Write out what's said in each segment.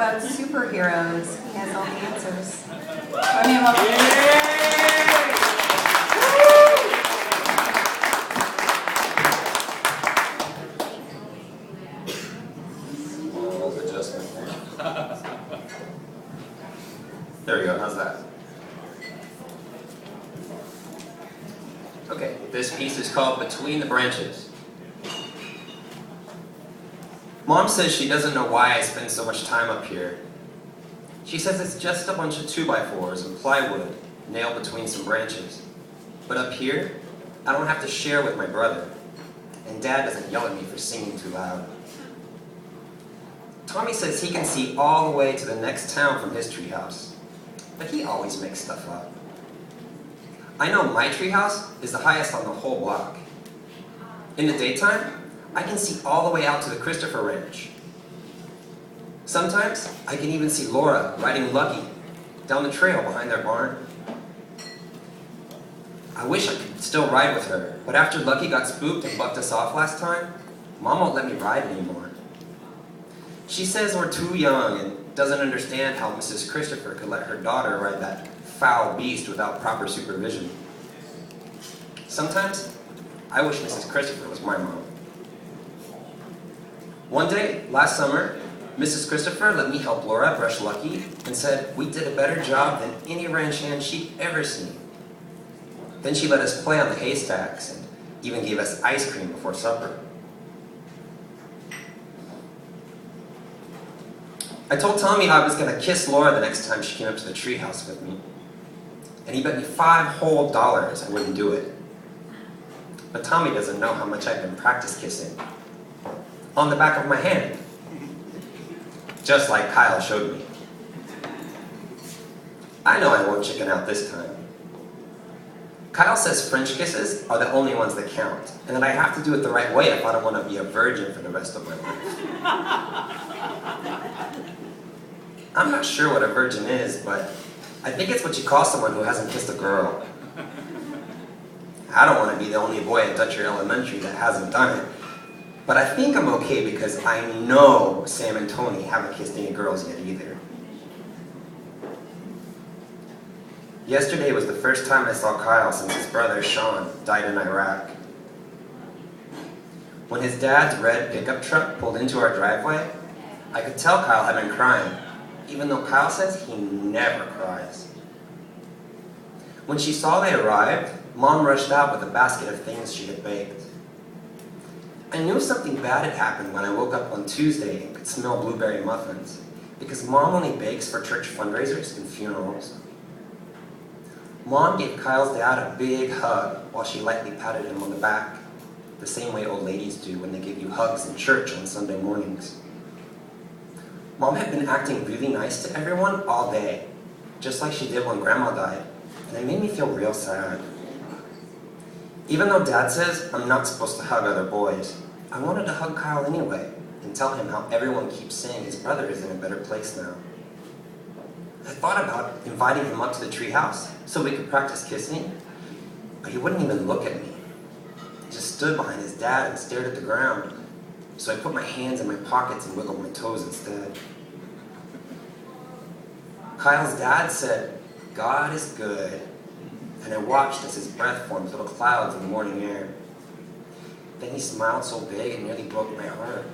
about superheroes. He has all the answers. Join him up. There we go, how's that? Okay, this piece is called Between the Branches. Mom says she doesn't know why I spend so much time up here. She says it's just a bunch of 2x4s and plywood nailed between some branches. But up here, I don't have to share with my brother. And Dad doesn't yell at me for singing too loud. Tommy says he can see all the way to the next town from his treehouse. But he always makes stuff up. I know my treehouse is the highest on the whole block. In the daytime, I can see all the way out to the Christopher Ranch. Sometimes, I can even see Laura riding Lucky down the trail behind their barn. I wish I could still ride with her, but after Lucky got spooked and bucked us off last time, Mom won't let me ride anymore. She says we're too young and doesn't understand how Mrs. Christopher could let her daughter ride that foul beast without proper supervision. Sometimes, I wish Mrs. Christopher was my mom. One day, last summer, Mrs. Christopher let me help Laura brush Lucky and said we did a better job than any ranch hand she'd ever seen. Then she let us play on the haystacks and even gave us ice cream before supper. I told Tommy I was going to kiss Laura the next time she came up to the treehouse with me. And he bet me $5 whole I wouldn't do it. But Tommy doesn't know how much I've been practice kissing. On the back of my hand. Just like Kyle showed me. I know I won't chicken out this time. Kyle says French kisses are the only ones that count, and that I have to do it the right way if I don't want to be a virgin for the rest of my life. I'm not sure what a virgin is, but I think it's what you call someone who hasn't kissed a girl. I don't want to be the only boy at Dutcher Elementary that hasn't done it, but I think I'm okay because I know Sam and Tony haven't kissed any girls yet either. Yesterday was the first time I saw Kyle since his brother Sean died in Iraq. When his dad's red pickup truck pulled into our driveway, I could tell Kyle had been crying, even though Kyle says he never cries. When she saw they arrived, Mom rushed out with a basket of things she had baked. I knew something bad had happened when I woke up on Tuesday and could smell blueberry muffins, because Mom only bakes for church fundraisers and funerals. Mom gave Kyle's dad a big hug while she lightly patted him on the back, the same way old ladies do when they give you hugs in church on Sunday mornings. Mom had been acting really nice to everyone all day, just like she did when Grandma died, and it made me feel real sad. Even though Dad says I'm not supposed to hug other boys, I wanted to hug Kyle anyway and tell him how everyone keeps saying his brother is in a better place now. I thought about inviting him up to the treehouse so we could practice kissing, but he wouldn't even look at me. He just stood behind his dad and stared at the ground, so I put my hands in my pockets and wiggled my toes instead. Kyle's dad said, "God is good," and I watched as his breath formed little clouds in the morning air. Then he smiled so big it nearly broke my heart.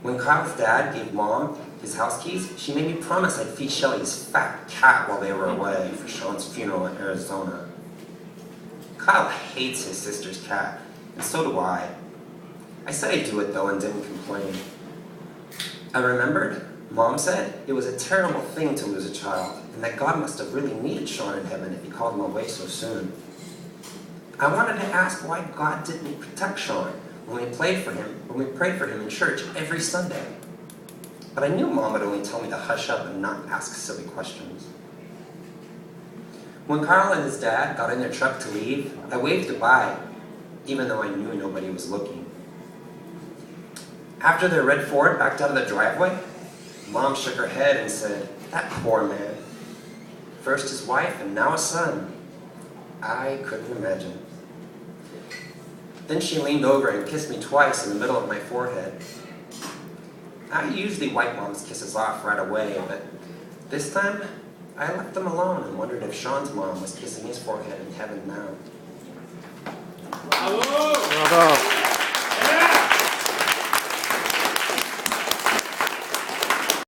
When Kyle's dad gave Mom his house keys, she made me promise I'd feed Shelly's fat cat while they were away for Sean's funeral in Arizona. Kyle hates his sister's cat, and so do I. I said I'd do it though and didn't complain. I remembered Mom said it was a terrible thing to lose a child, and that God must have really needed Sean in heaven if he called him away so soon. I wanted to ask why God didn't protect Sean when we prayed for him in church every Sunday. But I knew Mom would only tell me to hush up and not ask silly questions. When Carl and his dad got in their truck to leave, I waved goodbye, even though I knew nobody was looking. After their red Ford backed out of the driveway, Mom shook her head and said, "That poor man. First his wife and now a son. I couldn't imagine." Then she leaned over and kissed me twice in the middle of my forehead. I usually wipe Mom's kisses off right away, but this time I left them alone and wondered if Sean's mom was kissing his forehead in heaven now. Bravo! Bravo!